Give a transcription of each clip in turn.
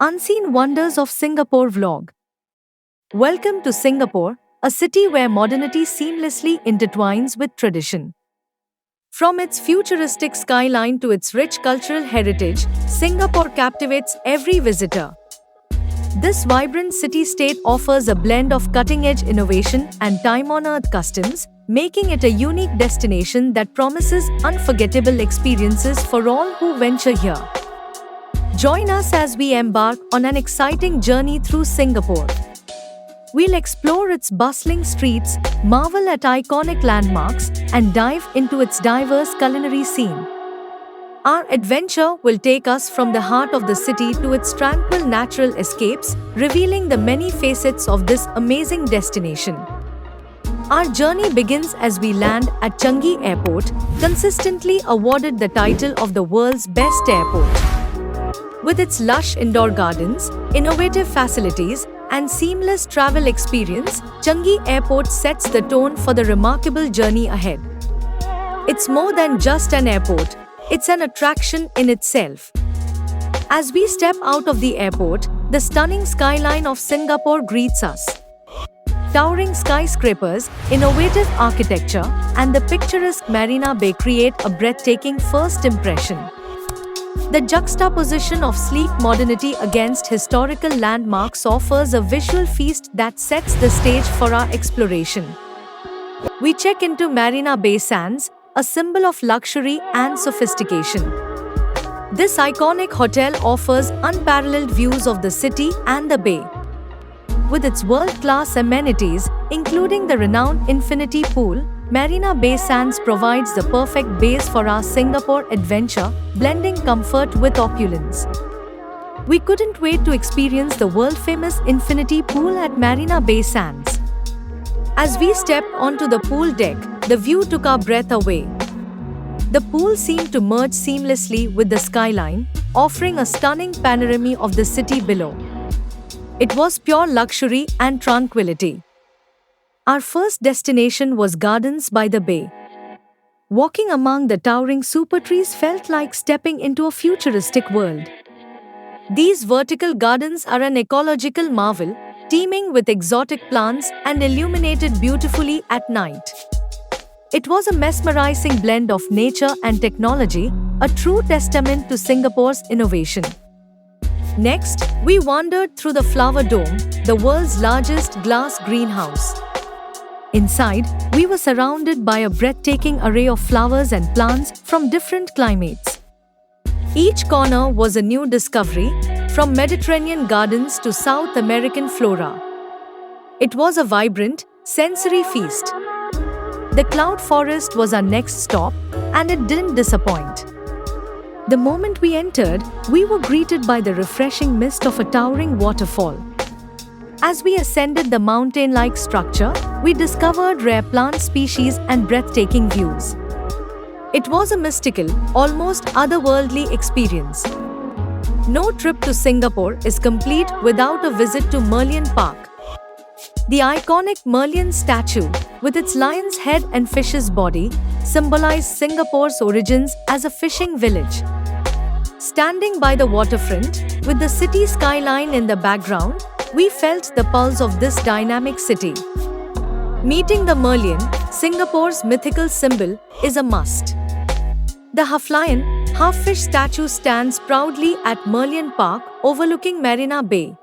Unseen Wonders of Singapore vlog. Welcome to Singapore, a city where modernity seamlessly intertwines with tradition. From its futuristic skyline to its rich cultural heritage, Singapore captivates every visitor. This vibrant city-state offers a blend of cutting-edge innovation and time-honored customs, making it a unique destination that promises unforgettable experiences for all who venture here. Join us as we embark on an exciting journey through Singapore. We'll explore its bustling streets, marvel at iconic landmarks, and dive into its diverse culinary scene. Our adventure will take us from the heart of the city to its tranquil natural escapes, revealing the many facets of this amazing destination. Our journey begins as we land at Changi Airport, consistently awarded the title of the world's best airport. With its lush indoor gardens, innovative facilities, and seamless travel experience, Changi Airport sets the tone for the remarkable journey ahead. It's more than just an airport, it's an attraction in itself. As we step out of the airport, the stunning skyline of Singapore greets us. Towering skyscrapers, innovative architecture, and the picturesque Marina Bay create a breathtaking first impression. The juxtaposition of sleek modernity against historical landmarks offers a visual feast that sets the stage for our exploration. We check into Marina Bay Sands, a symbol of luxury and sophistication. This iconic hotel offers unparalleled views of the city and the bay. With its world-class amenities, including the renowned infinity pool, Marina Bay Sands provides the perfect base for our Singapore adventure, blending comfort with opulence. We couldn't wait to experience the world-famous infinity pool at Marina Bay Sands. As we stepped onto the pool deck, the view took our breath away. The pool seemed to merge seamlessly with the skyline, offering a stunning panorama of the city below. It was pure luxury and tranquility. Our first destination was Gardens by the Bay. Walking among the towering super trees felt like stepping into a futuristic world. These vertical gardens are an ecological marvel, teeming with exotic plants and illuminated beautifully at night. It was a mesmerizing blend of nature and technology, a true testament to Singapore's innovation. Next, we wandered through the Flower Dome, the world's largest glass greenhouse. Inside, we were surrounded by a breathtaking array of flowers and plants from different climates. Each corner was a new discovery, from Mediterranean gardens to South American flora. It was a vibrant, sensory feast. The cloud forest was our next stop, and it didn't disappoint. The moment we entered, we were greeted by the refreshing mist of a towering waterfall. As we ascended the mountain-like structure, we discovered rare plant species and breathtaking views. It was a mystical, almost otherworldly experience. No trip to Singapore is complete without a visit to Merlion Park. The iconic Merlion statue, with its lion's head and fish's body, symbolized Singapore's origins as a fishing village. Standing by the waterfront, with the city skyline in the background, we felt the pulse of this dynamic city. Meeting the Merlion, Singapore's mythical symbol, is a must. The half-lion, half-fish statue stands proudly at Merlion Park, overlooking Marina Bay.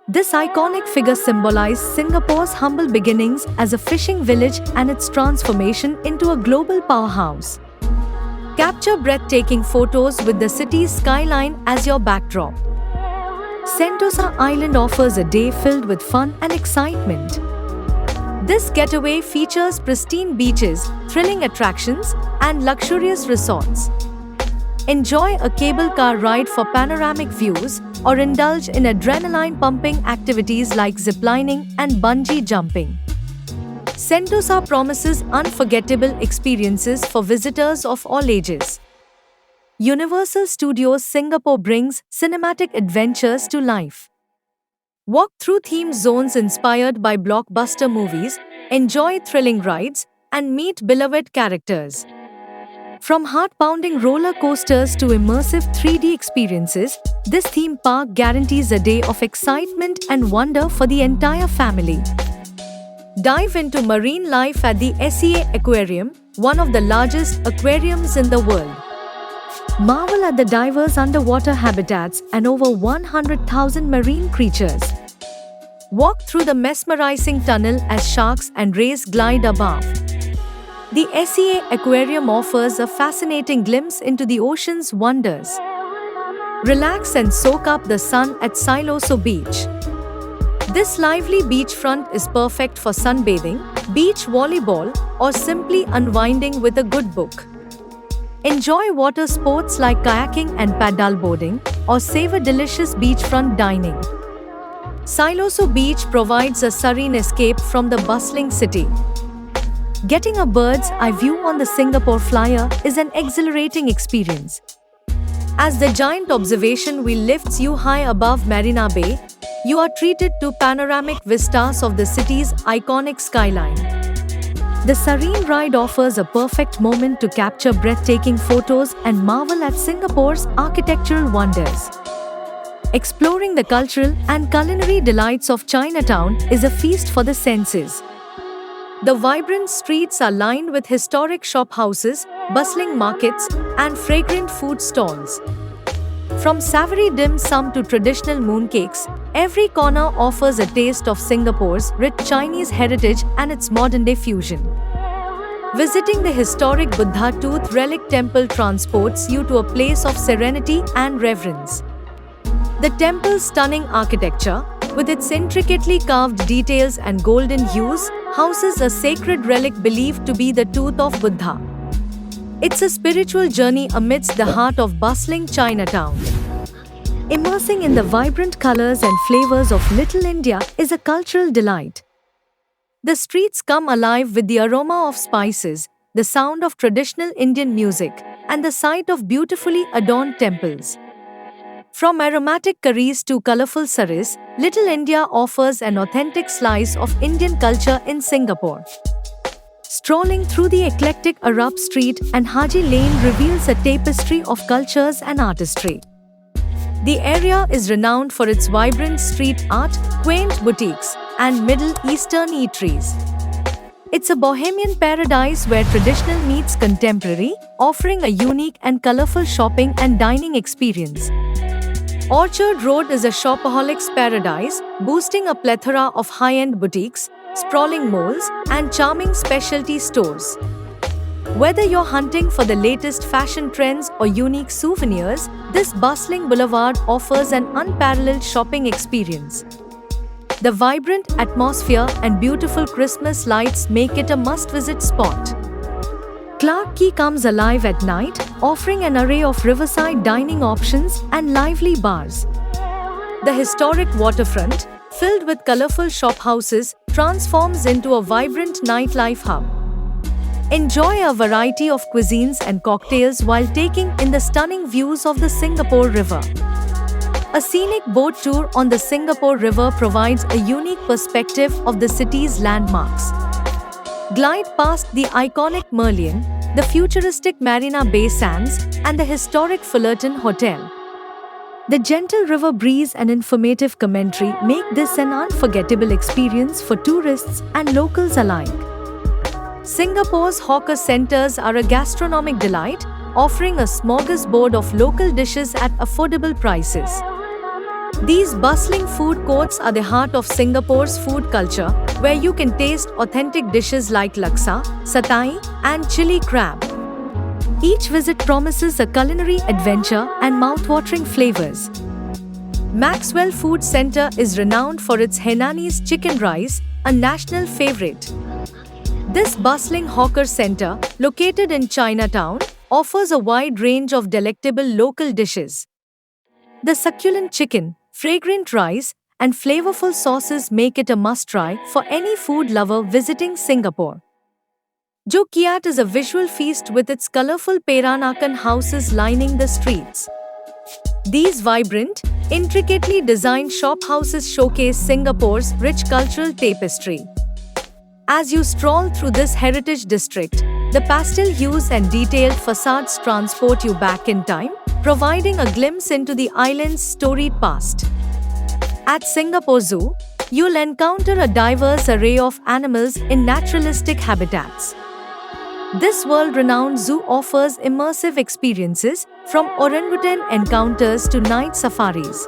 This iconic figure symbolizes Singapore's humble beginnings as a fishing village and its transformation into a global powerhouse. Capture breathtaking photos with the city's skyline as your backdrop. Sentosa Island offers a day filled with fun and excitement. This getaway features pristine beaches, thrilling attractions, and luxurious resorts. Enjoy a cable car ride for panoramic views, or indulge in adrenaline-pumping activities like ziplining and bungee jumping. Sentosa promises unforgettable experiences for visitors of all ages. Universal Studios Singapore brings cinematic adventures to life. Walk through theme zones inspired by blockbuster movies, enjoy thrilling rides, and meet beloved characters. From heart-pounding roller coasters to immersive 3D experiences, this theme park guarantees a day of excitement and wonder for the entire family. Dive into marine life at the SEA Aquarium, one of the largest aquariums in the world. Marvel at the diverse underwater habitats and over 100,000 marine creatures. Walk through the mesmerizing tunnel as sharks and rays glide above. The SEA Aquarium offers a fascinating glimpse into the ocean's wonders. Relax and soak up the sun at Siloso Beach. This lively beachfront is perfect for sunbathing, beach volleyball, or simply unwinding with a good book. Enjoy water sports like kayaking and paddleboarding, or savor delicious beachfront dining. Siloso Beach provides a serene escape from the bustling city. Getting a bird's eye view on the Singapore Flyer is an exhilarating experience. As the giant observation wheel lifts you high above Marina Bay, you are treated to panoramic vistas of the city's iconic skyline. The serene ride offers a perfect moment to capture breathtaking photos and marvel at Singapore's architectural wonders. Exploring the cultural and culinary delights of Chinatown is a feast for the senses. The vibrant streets are lined with historic shophouses, bustling markets, and fragrant food stalls. From savory dim sum to traditional mooncakes, every corner offers a taste of Singapore's rich Chinese heritage and its modern-day fusion. Visiting the historic Buddha Tooth Relic Temple transports you to a place of serenity and reverence. The temple's stunning architecture, with its intricately carved details and golden hues, houses a sacred relic believed to be the tooth of Buddha. It's a spiritual journey amidst the heart of bustling Chinatown. Immersing in the vibrant colors and flavors of Little India is a cultural delight. The streets come alive with the aroma of spices, the sound of traditional Indian music, and the sight of beautifully adorned temples. From aromatic curries to colorful saris, Little India offers an authentic slice of Indian culture in Singapore. Strolling through the eclectic Arab Street and Haji Lane reveals a tapestry of cultures and artistry. The area is renowned for its vibrant street art, quaint boutiques, and Middle Eastern eateries. It's a bohemian paradise where traditional meets contemporary, offering a unique and colorful shopping and dining experience. Orchard Road is a shopaholic's paradise, boasting a plethora of high-end boutiques, sprawling malls, and charming specialty stores. Whether you're hunting for the latest fashion trends or unique souvenirs, this bustling boulevard offers an unparalleled shopping experience. The vibrant atmosphere and beautiful Christmas lights make it a must-visit spot. Clarke Quay comes alive at night, offering an array of riverside dining options and lively bars. The historic waterfront, filled with colorful shophouses, transforms into a vibrant nightlife hub. Enjoy a variety of cuisines and cocktails while taking in the stunning views of the Singapore River. A scenic boat tour on the Singapore River provides a unique perspective of the city's landmarks. Glide past the iconic Merlion, the futuristic Marina Bay Sands, and the historic Fullerton Hotel. The gentle river breeze and informative commentary make this an unforgettable experience for tourists and locals alike. Singapore's hawker centers are a gastronomic delight, offering a smorgasbord of local dishes at affordable prices. These bustling food courts are the heart of Singapore's food culture, where you can taste authentic dishes like laksa, satay, and chili crab. Each visit promises a culinary adventure and mouth-watering flavors. Maxwell Food Centre is renowned for its Hainanese chicken rice, a national favorite. This bustling hawker centre, located in Chinatown, offers a wide range of delectable local dishes. The succulent chicken, fragrant rice, and flavorful sauces make it a must-try for any food lover visiting Singapore. Jo Kiat is a visual feast with its colorful Peranakan houses lining the streets. These vibrant, intricately designed shophouses showcase Singapore's rich cultural tapestry. As you stroll through this heritage district, The pastel hues and detailed facades transport you back in time, providing a glimpse into the island's storied past. At Singapore Zoo, you'll encounter a diverse array of animals in naturalistic habitats. This world-renowned zoo offers immersive experiences, from orangutan encounters to night safaris.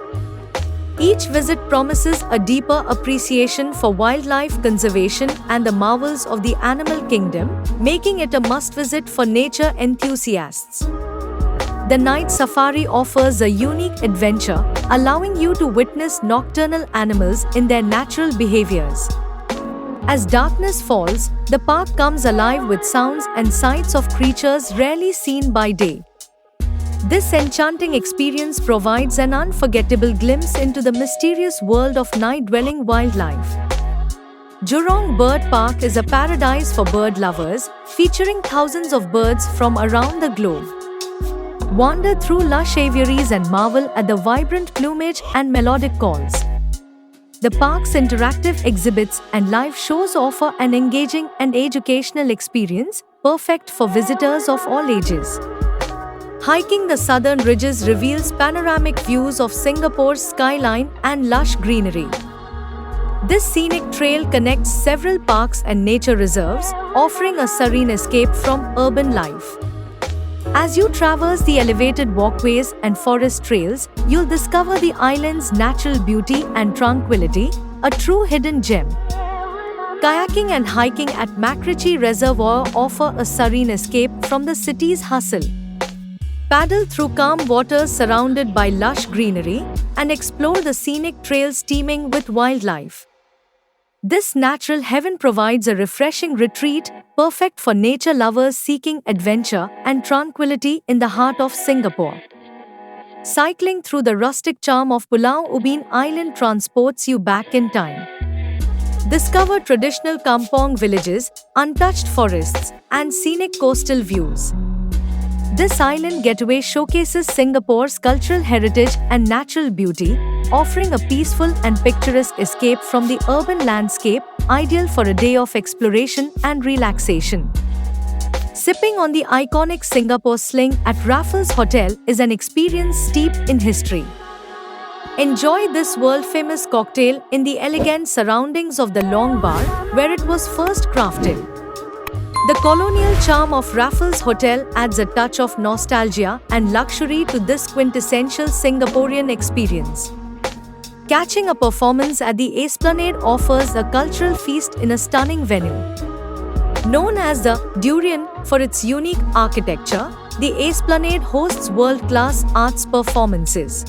Each visit promises a deeper appreciation for wildlife conservation and the marvels of the animal kingdom, making it a must-visit for nature enthusiasts. The night safari offers a unique adventure, allowing you to witness nocturnal animals in their natural behaviors. As darkness falls, the park comes alive with sounds and sights of creatures rarely seen by day. This enchanting experience provides an unforgettable glimpse into the mysterious world of night-dwelling wildlife. Jurong Bird Park is a paradise for bird lovers, featuring thousands of birds from around the globe. Wander through lush aviaries and marvel at the vibrant plumage and melodic calls. The park's interactive exhibits and live shows offer an engaging and educational experience, perfect for visitors of all ages. Hiking the southern ridges reveals panoramic views of Singapore's skyline and lush greenery. This scenic trail connects several parks and nature reserves, offering a serene escape from urban life. As you traverse the elevated walkways and forest trails, you'll discover the island's natural beauty and tranquility, a true hidden gem. Kayaking and hiking at Macritchie Reservoir offer a serene escape from the city's hustle. Paddle through calm waters surrounded by lush greenery and explore the scenic trails teeming with wildlife. This natural heaven provides a refreshing retreat, perfect for nature lovers seeking adventure and tranquility in the heart of Singapore. Cycling through the rustic charm of Pulau Ubin Island transports you back in time. Discover traditional kampong villages, untouched forests, and scenic coastal views. This island getaway showcases Singapore's cultural heritage and natural beauty, offering a peaceful and picturesque escape from the urban landscape, ideal for a day of exploration and relaxation. Sipping on the iconic Singapore Sling at Raffles Hotel is an experience steeped in history. Enjoy this world-famous cocktail in the elegant surroundings of the Long Bar, where it was first crafted. The colonial charm of Raffles Hotel adds a touch of nostalgia and luxury to this quintessential Singaporean experience. Catching a performance at the Esplanade offers a cultural feast in a stunning venue. Known as the Durian for its unique architecture, the Esplanade hosts world-class arts performances.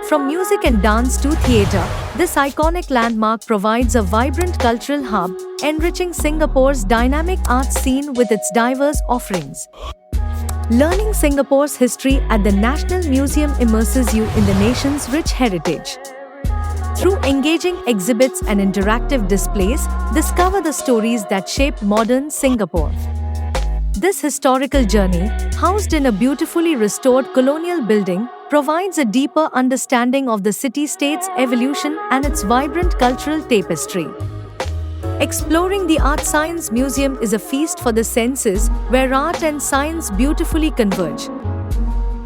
From music and dance to theatre, this iconic landmark provides a vibrant cultural hub, enriching Singapore's dynamic arts scene with its diverse offerings. Learning Singapore's history at the National Museum immerses you in the nation's rich heritage. Through engaging exhibits and interactive displays, discover the stories that shaped modern Singapore. This historical journey, housed in a beautifully restored colonial building, provides a deeper understanding of the city-state's evolution and its vibrant cultural tapestry. Exploring the Art Science Museum is a feast for the senses, where art and science beautifully converge.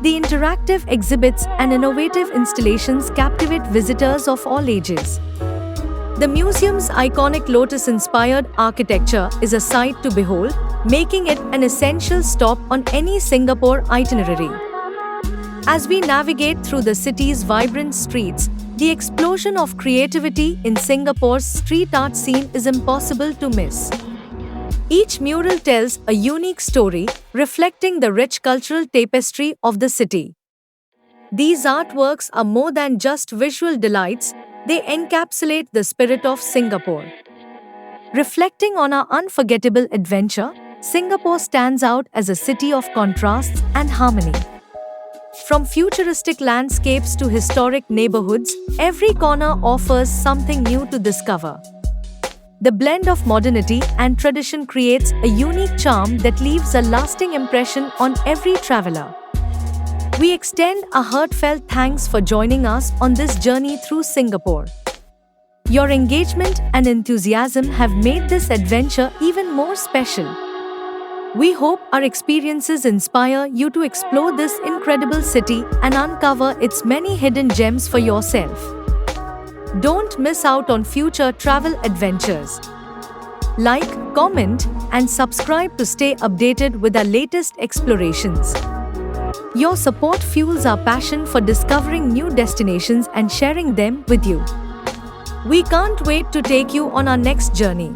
The interactive exhibits and innovative installations captivate visitors of all ages. The museum's iconic lotus-inspired architecture is a sight to behold, making it an essential stop on any Singapore itinerary. As we navigate through the city's vibrant streets, the explosion of creativity in Singapore's street art scene is impossible to miss. Each mural tells a unique story, reflecting the rich cultural tapestry of the city. These artworks are more than just visual delights, they encapsulate the spirit of Singapore. Reflecting on our unforgettable adventure, Singapore stands out as a city of contrasts and harmony. From futuristic landscapes to historic neighborhoods, every corner offers something new to discover. The blend of modernity and tradition creates a unique charm that leaves a lasting impression on every traveler. We extend a heartfelt thanks for joining us on this journey through Singapore. Your engagement and enthusiasm have made this adventure even more special. We hope our experiences inspire you to explore this incredible city and uncover its many hidden gems for yourself. Don't miss out on future travel adventures. Like, comment, and subscribe to stay updated with our latest explorations. Your support fuels our passion for discovering new destinations and sharing them with you. We can't wait to take you on our next journey.